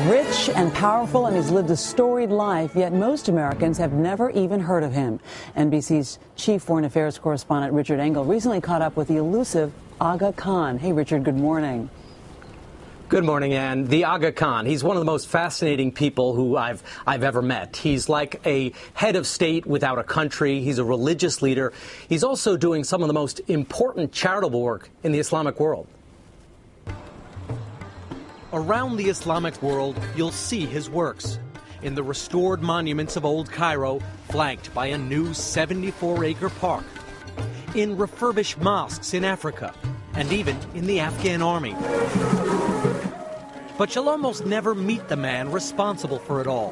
rich and powerful, and he's lived a storied life, yet most Americans have never even heard of him. NBC's chief foreign affairs correspondent Richard Engel recently caught up with the elusive Aga Khan. Hey, Richard, good morning. Good morning, Ann. The Aga Khan, he's one of the most fascinating people who I've ever met. He's like a head of state without a country. He's a religious leader. He's also doing some of the most important charitable work in the Islamic world. Around the Islamic world, you'll see his works. In the restored monuments of Old Cairo, flanked by a new 74-acre park. In refurbished mosques in Africa, and even in the Afghan army. But you'll almost never meet the man responsible for it all.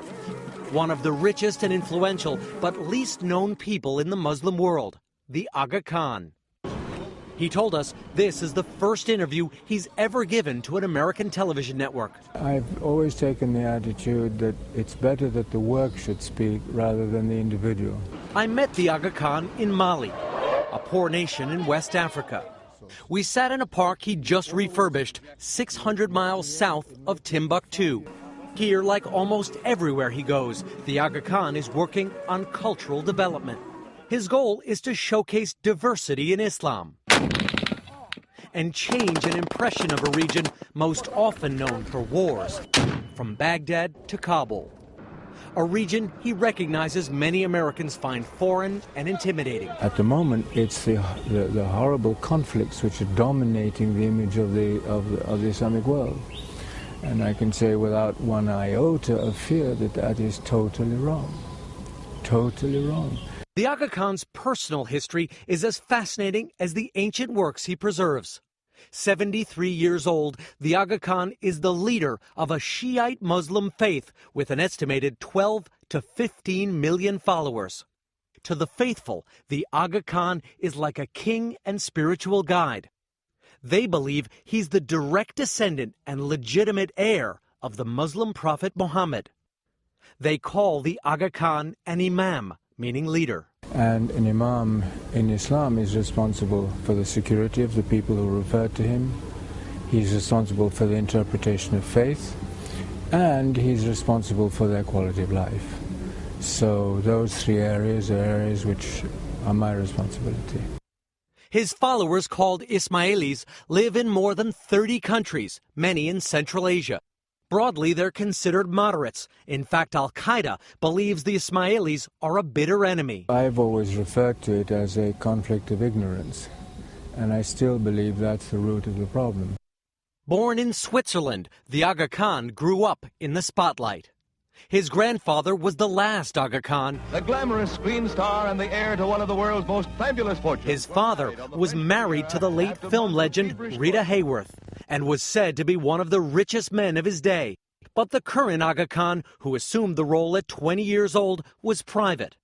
One of the richest and influential, but least known people in the Muslim world, the Aga Khan. He told us this is the first interview he's ever given to an American television network. I've always taken the attitude that it's better that the work should speak rather than the individual. I met the Aga Khan in Mali, a poor nation in West Africa. We sat in a park he just refurbished 600 miles south of Timbuktu. Here, like almost everywhere he goes, the Aga Khan is working on cultural development. His goal is to showcase diversity in Islam and change an impression of a region most often known for wars, from Baghdad to Kabul. A region he recognizes many Americans find foreign and intimidating. At the moment, it's the horrible conflicts which are dominating the image of the Islamic world. And I can say without one iota of fear that that is totally wrong. Totally wrong. The Aga Khan's personal history is as fascinating as the ancient works he preserves. 73 years old, the Aga Khan is the leader of a Shiite Muslim faith with an estimated 12 to 15 million followers. To the faithful, the Aga Khan is like a king and spiritual guide. They believe he's the direct descendant and legitimate heir of the Muslim prophet Muhammad. They call the Aga Khan an imam, meaning leader. And an imam in Islam is responsible for the security of the people who refer to him. He's responsible for the interpretation of faith, and he's responsible for their quality of life. So those three areas are areas which are my responsibility. His followers, called Ismailis, live in more than 30 countries, many in Central Asia. Broadly, they're considered moderates. In fact, Al-Qaeda believes the Ismailis are a bitter enemy. I've always referred to it as a conflict of ignorance, and I still believe that's the root of the problem. Born in Switzerland, the Aga Khan grew up in the spotlight. His grandfather was the last Aga Khan. The glamorous screen star and the heir to one of the world's most fabulous fortunes. His father was married to the late film legend Rita Hayworth and was said to be one of the richest men of his day. But the current Aga Khan, who assumed the role at 20 years old, was private.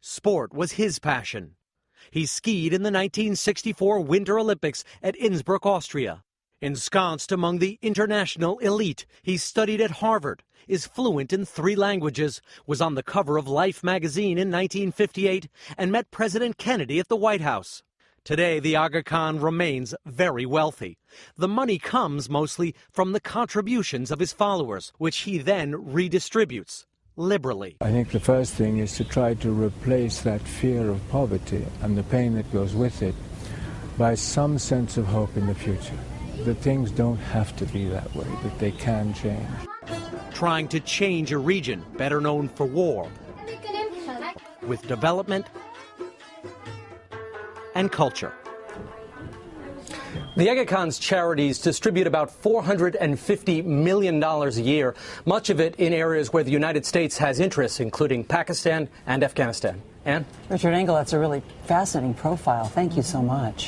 Sport was his passion. He skied in the 1964 Winter Olympics at Innsbruck, Austria. Ensconced among the international elite, he studied at Harvard, is fluent in 3 languages, was on the cover of Life magazine in 1958, and met President Kennedy at the White House. Today, the Aga Khan remains very wealthy. The money comes mostly from the contributions of his followers, which he then redistributes liberally. I think the first thing is to try to replace that fear of poverty and the pain that goes with it by some sense of hope in the future. That things don't have to be that way, that they can change. Trying to change a region better known for war with development and culture. The Aga Khan's charities distribute about $450 million a year, much of it in areas where the United States has interests, including Pakistan and Afghanistan. Ann? Richard Engel, that's a really fascinating profile. Thank you so much.